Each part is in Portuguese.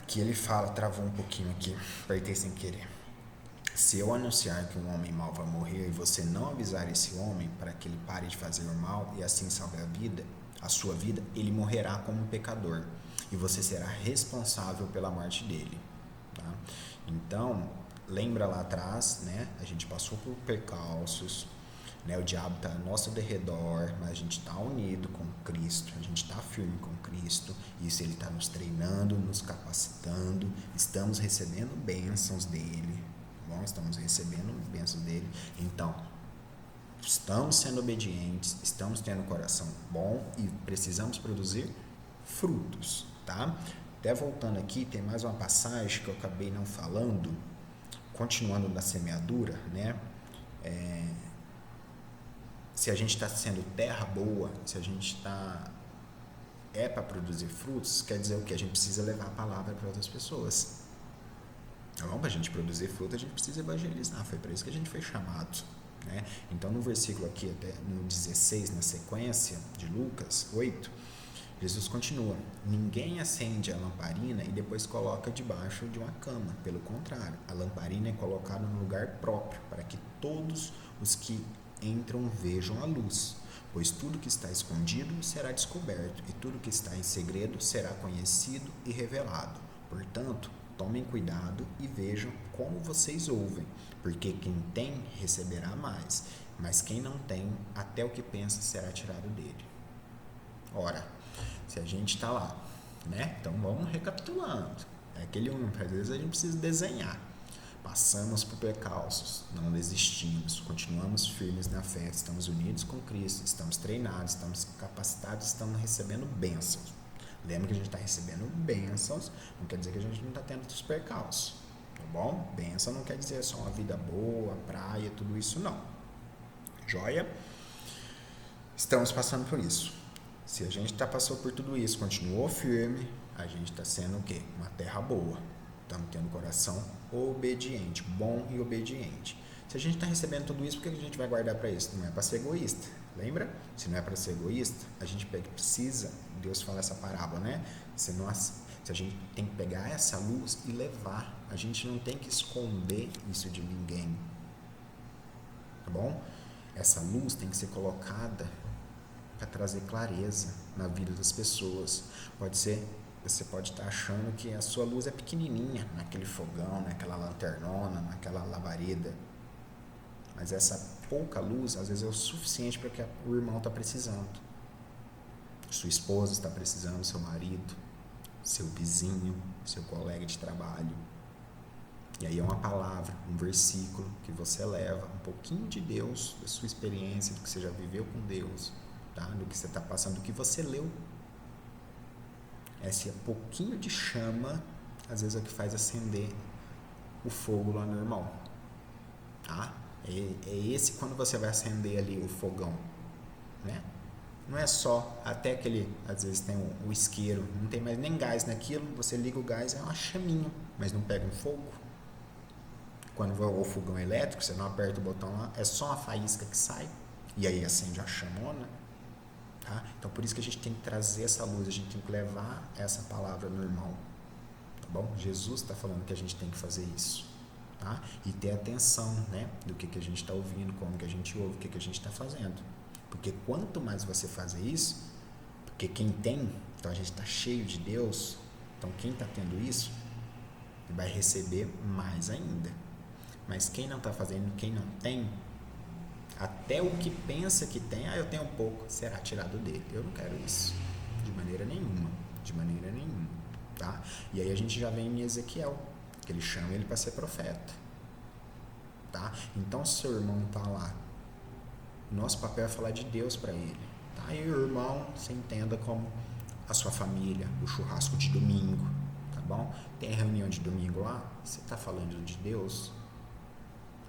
Aqui ele fala, travou um pouquinho aqui, apertei sem querer. Se eu anunciar que um homem mau vai morrer e você não avisar esse homem para que ele pare de fazer o mal e assim salve a sua vida, ele morrerá como um pecador e você será responsável pela morte dele. Tá? Então, lembra lá atrás, né? A gente passou por percalços, né? O diabo está ao nosso derredor, mas a gente está unido com Cristo, a gente está firme com Cristo. Isso ele está nos treinando, nos capacitando, estamos recebendo bênçãos dele. Bom, estamos recebendo bênçãos dele. Então, estamos sendo obedientes, estamos tendo um coração bom e precisamos produzir frutos, tá? Até voltando aqui, tem mais uma passagem que eu acabei não falando, continuando na semeadura, né? Se a gente está sendo terra boa, se a gente está para produzir frutos, quer dizer o que? A gente precisa levar a palavra para outras pessoas. Tá bom? Para a gente produzir fruto, a gente precisa evangelizar. Foi para isso que a gente foi chamado. Né? Então, no versículo aqui, até no 16, na sequência de Lucas 8, Jesus continua: ninguém acende a lamparina e depois coloca debaixo de uma cama. Pelo contrário, a lamparina é colocada no lugar próprio, para que todos os que entram vejam a luz. Pois tudo que está escondido será descoberto, e tudo que está em segredo será conhecido e revelado. Portanto, tomem cuidado e vejam como vocês ouvem, porque quem tem receberá mais, mas quem não tem, até o que pensa será tirado dele. Ora, se a gente está lá, né? Então vamos recapitulando. É aquele às vezes a gente precisa desenhar. Passamos por percalços, não desistimos, continuamos firmes na fé, estamos unidos com Cristo, estamos treinados, estamos capacitados, estamos recebendo bênçãos. Lembra que a gente está recebendo bênçãos, não quer dizer que a gente não está tendo os percalços, tá bom? Bênção não quer dizer só uma vida boa, praia, tudo isso não. Joia? Estamos passando por isso. Se a gente passou por tudo isso, continuou firme, a gente está sendo o quê? Uma terra boa. Estamos tendo um coração obediente, bom e obediente. Se a gente está recebendo tudo isso, por que a gente vai guardar para isso? Não é para ser egoísta, lembra? Se não é para ser egoísta, a gente precisa, Deus fala essa parábola, né? Se a gente tem que pegar essa luz e levar, a gente não tem que esconder isso de ninguém, tá bom? Essa luz tem que ser colocada para trazer clareza na vida das pessoas. Você pode estar achando que a sua luz é pequenininha, naquele fogão, naquela lanternona, naquela labareda. Mas essa pouca luz, às vezes, é o suficiente para o que o irmão está precisando. Sua esposa está precisando, seu marido, seu vizinho, seu colega de trabalho. E aí é uma palavra, um versículo que você leva, um pouquinho de Deus, da sua experiência, do que você já viveu com Deus, tá? Do que você está passando, do que você leu. Esse pouquinho de chama, às vezes é o que faz acender o fogo lá no irmão. Tá? É esse quando você vai acender ali o fogão, né? Não é só, até aquele, às vezes tem o isqueiro, não tem mais nem gás naquilo, você liga o gás, é uma chaminha, mas não pega um fogo. Quando vai o fogão elétrico, você não aperta o botão lá, é só uma faísca que sai, e aí acende a chamona. Tá? Então, por isso que a gente tem que trazer essa luz, a gente tem que levar essa palavra no irmão. Tá bom? Jesus está falando que a gente tem que fazer isso. Tá? E ter atenção, né? Do que a gente está ouvindo, como que a gente ouve, o que a gente está fazendo. Porque quanto mais você fazer isso, porque quem tem, então a gente está cheio de Deus, então quem está tendo isso, vai receber mais ainda. Mas quem não está fazendo, quem não tem, até o que pensa que tem, eu tenho um pouco, será tirado dele. Eu não quero isso, de maneira nenhuma, tá? E aí a gente já vem em Ezequiel, que ele chama ele para ser profeta, tá? Então, se seu irmão tá lá, nosso papel é falar de Deus para ele, tá? E o irmão, você entenda como a sua família, o churrasco de domingo, tá bom? Tem reunião de domingo lá, você tá falando de Deus?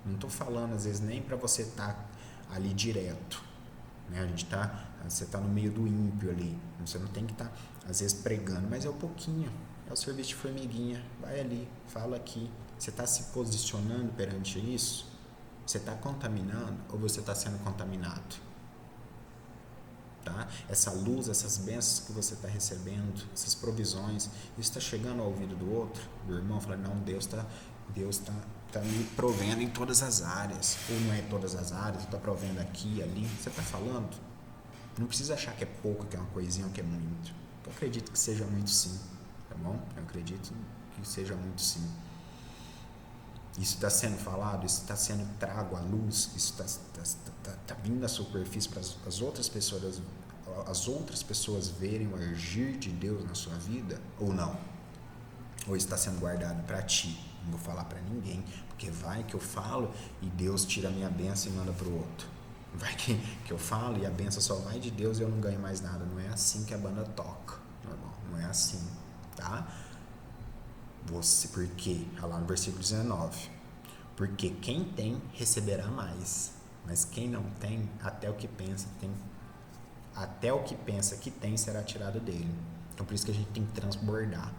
Não estou falando, às vezes, nem para você estar ali direto, né? Você está no meio do ímpio ali, você não tem que estar, às vezes, pregando, mas é um pouquinho, é o serviço de formiguinha, vai ali, fala aqui, você está se posicionando perante isso? Você está contaminando ou você está sendo contaminado? Tá? Essa luz, essas bênçãos que você está recebendo, essas provisões, isso está chegando ao ouvido do outro, do irmão, falando, não, Deus tá me provendo em todas as áreas, ou não é em todas as áreas, está provendo aqui, ali, você está falando? Não precisa achar que é pouco, que é uma coisinha, ou que é muito. Eu acredito que seja muito sim, tá bom? Eu acredito que seja muito sim. Isso está sendo falado, isso está sendo trago à luz, isso está vindo à superfície para as outras pessoas verem o agir de Deus na sua vida, ou não? Ou está sendo guardado para ti? Não vou falar para ninguém, porque vai que eu falo e Deus tira a minha bênção e manda para o outro. Vai que eu falo e a bênção só vai de Deus e eu não ganho mais nada. Não é assim que a banda toca, meu irmão. Não é assim, tá? Por quê? Lá no versículo 19. Porque quem tem, receberá mais. Mas quem não tem, até o que pensa que tem, será tirado dele. Então por isso que a gente tem que transbordar.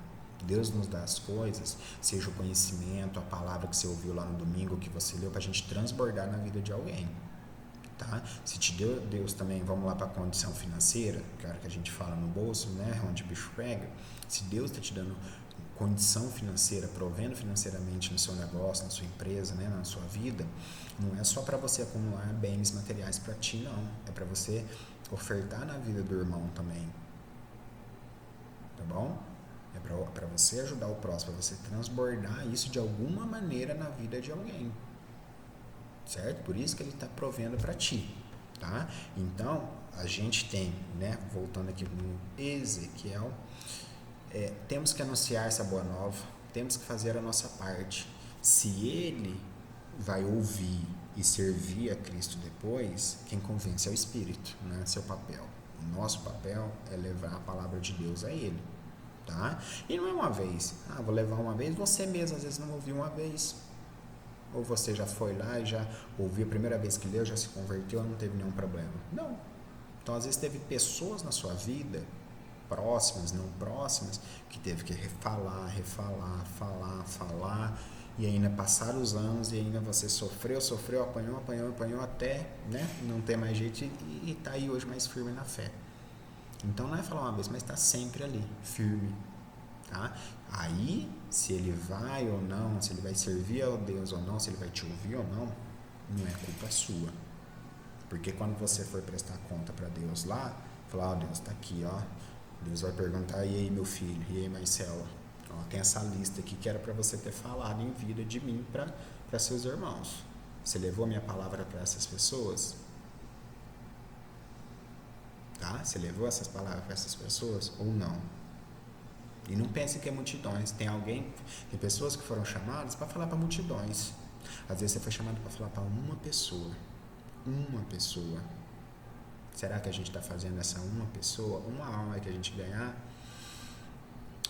Deus nos dá as coisas, seja o conhecimento, a palavra que você ouviu lá no domingo, que você leu, para a gente transbordar na vida de alguém. Tá? Se te deu Deus também, vamos lá para a condição financeira, que é a hora que a gente fala no bolso, né, onde o bicho pega. Se Deus está te dando condição financeira, provendo financeiramente no seu negócio, na sua empresa, né, na sua vida, não é só para você acumular bens materiais para ti, não. É para você ofertar na vida do irmão também. Tá bom? É para você ajudar o próximo, para você transbordar isso de alguma maneira na vida de alguém. Certo? Por isso que ele está provendo para ti, tá? Então, a gente tem, né, voltando aqui no Ezequiel, temos que anunciar essa boa nova, temos que fazer a nossa parte. Se ele vai ouvir e servir a Cristo depois, quem convence é o Espírito, não é seu papel. O nosso papel é levar a palavra de Deus a ele, tá? E não é uma vez, vou levar uma vez, você mesmo às vezes não ouviu uma vez. Ou você já foi lá e já ouviu a primeira vez que leu, já se converteu, não teve nenhum problema. Não. Então, às vezes, teve pessoas na sua vida, próximas, não próximas, que teve que refalar, falar, e ainda passaram os anos e ainda você sofreu, apanhou, até, né, não ter mais jeito e tá aí hoje mais firme na fé. Então, não é falar uma vez, mas está sempre ali, firme. Tá? Aí, se ele vai ou não, se ele vai servir ao Deus ou não, se ele vai te ouvir ou não, não é culpa sua. Porque quando você for prestar conta para Deus lá, falar, Deus, tá aqui, ó. Deus vai perguntar, e aí, meu filho, e aí, Marcelo, ó, tem essa lista aqui que era para você ter falado em vida de mim para seus irmãos. Você levou a minha palavra para essas pessoas? Tá? Você levou essas palavras para essas pessoas ou não? E não pense que é multidões. Tem pessoas que foram chamadas para falar para multidões. Às vezes você foi chamado para falar para uma pessoa. Uma pessoa. Será que a gente está fazendo essa uma pessoa? Uma alma que a gente ganhar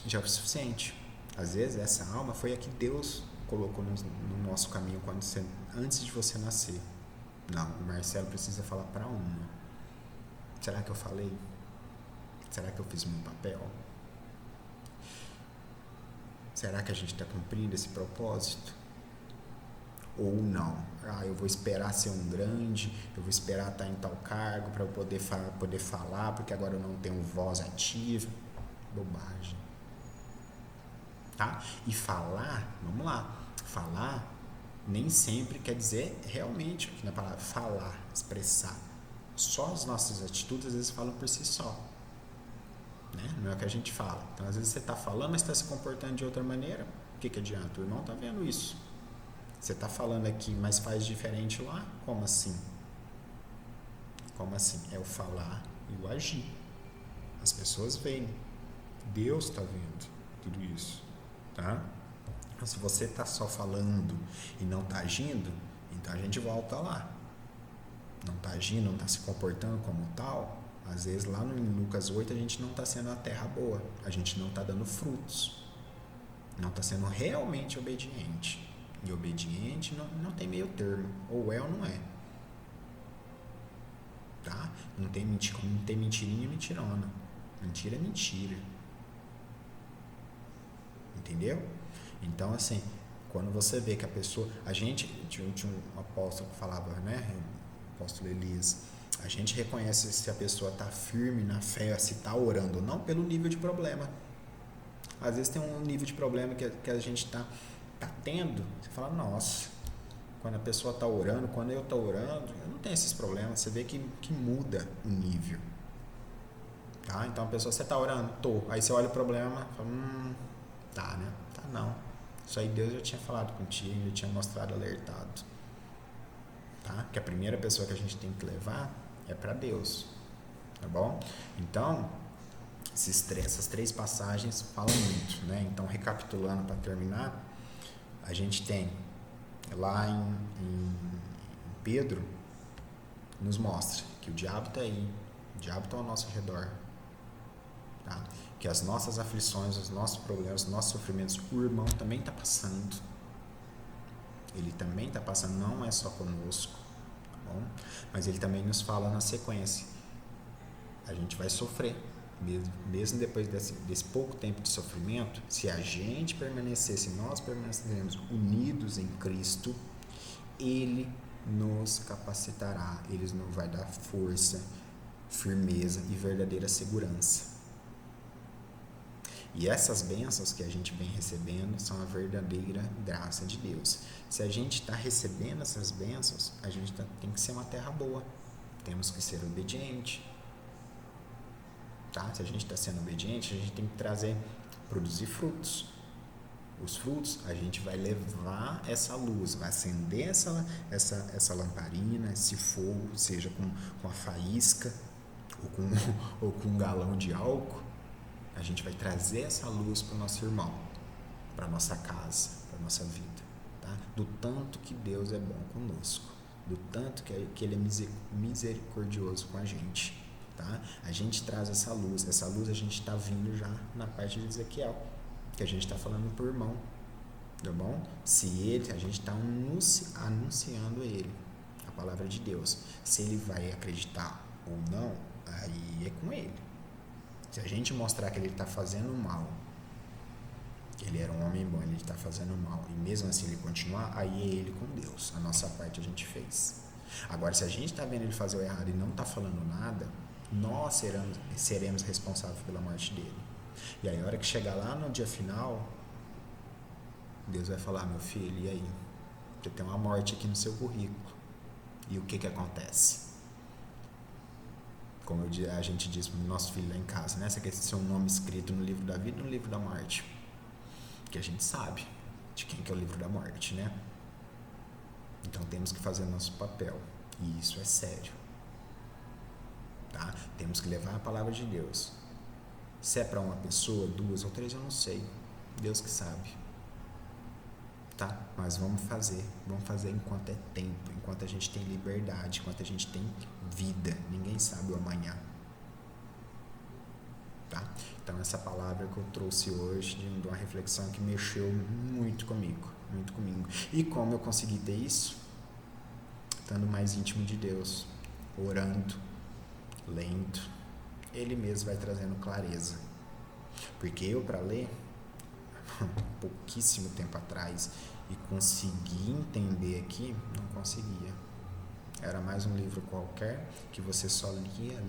já é o suficiente. Às vezes essa alma foi a que Deus colocou no nosso caminho antes de você nascer. Não, o Marcelo precisa falar para uma. Será que eu falei? Será que eu fiz o meu papel? Será que a gente está cumprindo esse propósito? Ou não? Eu vou esperar ser um grande, eu vou esperar estar em tal cargo para eu poder falar, porque agora eu não tenho voz ativa. Bobagem. Tá? E falar, vamos lá, falar nem sempre quer dizer realmente, aqui na palavra, falar, expressar. Só as nossas atitudes às vezes falam por si só. Né? Não é o que a gente fala. Então, às vezes você está falando, mas está se comportando de outra maneira. O que adianta? O irmão está vendo isso. Você está falando aqui, mas faz diferente lá? Como assim? Como assim? É o falar e o agir. As pessoas veem. Deus está vendo tudo isso. Tá? Então, se você está só falando e não está agindo, então a gente volta lá. Não está agindo, não está se comportando como tal. Às vezes lá no Lucas 8 a gente não está sendo a terra boa, a gente não está dando frutos, não está sendo realmente obediente. E obediente não tem meio termo, ou é ou não é. Tá? Não tem mentirinha e mentirona. Mentira é mentira. Entendeu? Então, assim, quando você vê que a pessoa... tinha um apóstolo que falava, né? O apóstolo Elias. A gente reconhece se a pessoa está firme na fé, se está orando ou não, pelo nível de problema. Às vezes tem um nível de problema que a gente está tendo, você fala, nossa, quando a pessoa está orando, quando eu estou orando, eu não tenho esses problemas. Você vê que muda o nível. Tá? Então a pessoa, você está orando? Tô. Aí você olha o problema e fala, tá, né? Tá não. Isso aí Deus já tinha falado contigo, já tinha mostrado, alertado. Tá? Que a primeira pessoa que a gente tem que levar é para Deus. Tá bom? Então, essas 3 passagens falam muito, né? Então, recapitulando para terminar, a gente tem lá em Pedro, nos mostra que o diabo está aí, o diabo está ao nosso redor, tá? Que as nossas aflições, os nossos problemas, os nossos sofrimentos, o irmão também está passando. Ele também está passando, não é só conosco, tá bom? Mas ele também nos fala na sequência, a gente vai sofrer, mesmo depois desse pouco tempo de sofrimento, se a gente permanecer, se nós permanecermos unidos em Cristo, Ele nos capacitará, Ele nos vai dar força, firmeza e verdadeira segurança. E essas bênçãos que a gente vem recebendo são a verdadeira graça de Deus. Se a gente está recebendo essas bênçãos, a gente tem que ser uma terra boa. Temos que ser obediente. Tá? Se a gente está sendo obediente, a gente tem que produzir frutos. Os frutos, a gente vai levar essa luz, vai acender essa lamparina, esse fogo, seja com a faísca ou com um galão de álcool. A gente vai trazer essa luz para o nosso irmão, para a nossa casa, para a nossa vida. Tá? Do tanto que Deus é bom conosco, do tanto que Ele é misericordioso com a gente. Tá? A gente traz essa luz a gente está vindo já na parte de Ezequiel, que a gente está falando para o irmão, tá bom? A gente está anunciando ele, a palavra de Deus. Se ele vai acreditar ou não, aí é com ele. Se a gente mostrar que ele está fazendo mal, que ele era um homem bom, ele está fazendo mal, e mesmo assim ele continuar, aí é ele com Deus. A nossa parte a gente fez. Agora, se a gente está vendo ele fazer o errado e não está falando nada, nós seremos responsáveis pela morte dele. E aí, a hora que chegar lá no dia final, Deus vai falar, meu filho, e aí? Você tem uma morte aqui no seu currículo. E o que acontece? Como a gente diz para o nosso filho lá em casa, né? Você quer ser um nome escrito no livro da vida ou no livro da morte? Porque a gente sabe de quem que é o livro da morte, né? Então temos que fazer o nosso papel. E isso é sério. Tá? Temos que levar a palavra de Deus. Se é para uma pessoa, 2 ou 3, eu não sei. Deus que sabe. Tá? Mas vamos fazer enquanto é tempo, enquanto a gente tem liberdade, enquanto a gente tem vida. Ninguém sabe o amanhã. Tá? Então essa palavra que eu trouxe hoje, de uma reflexão que mexeu muito comigo. E como eu consegui ter isso? Estando mais íntimo de Deus, orando, lendo, Ele mesmo vai trazendo clareza. Porque eu, para ler, pouquíssimo tempo atrás, e conseguir entender aqui, não conseguia. Era mais um livro qualquer que você só lia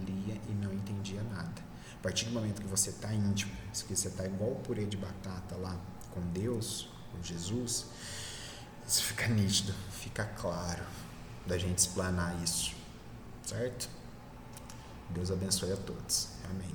e não entendia nada. A partir do momento que você está íntimo, que você está igual o purê de batata lá com Deus, com Jesus, isso fica nítido, fica claro da gente explanar isso, certo? Deus abençoe a todos. Amém.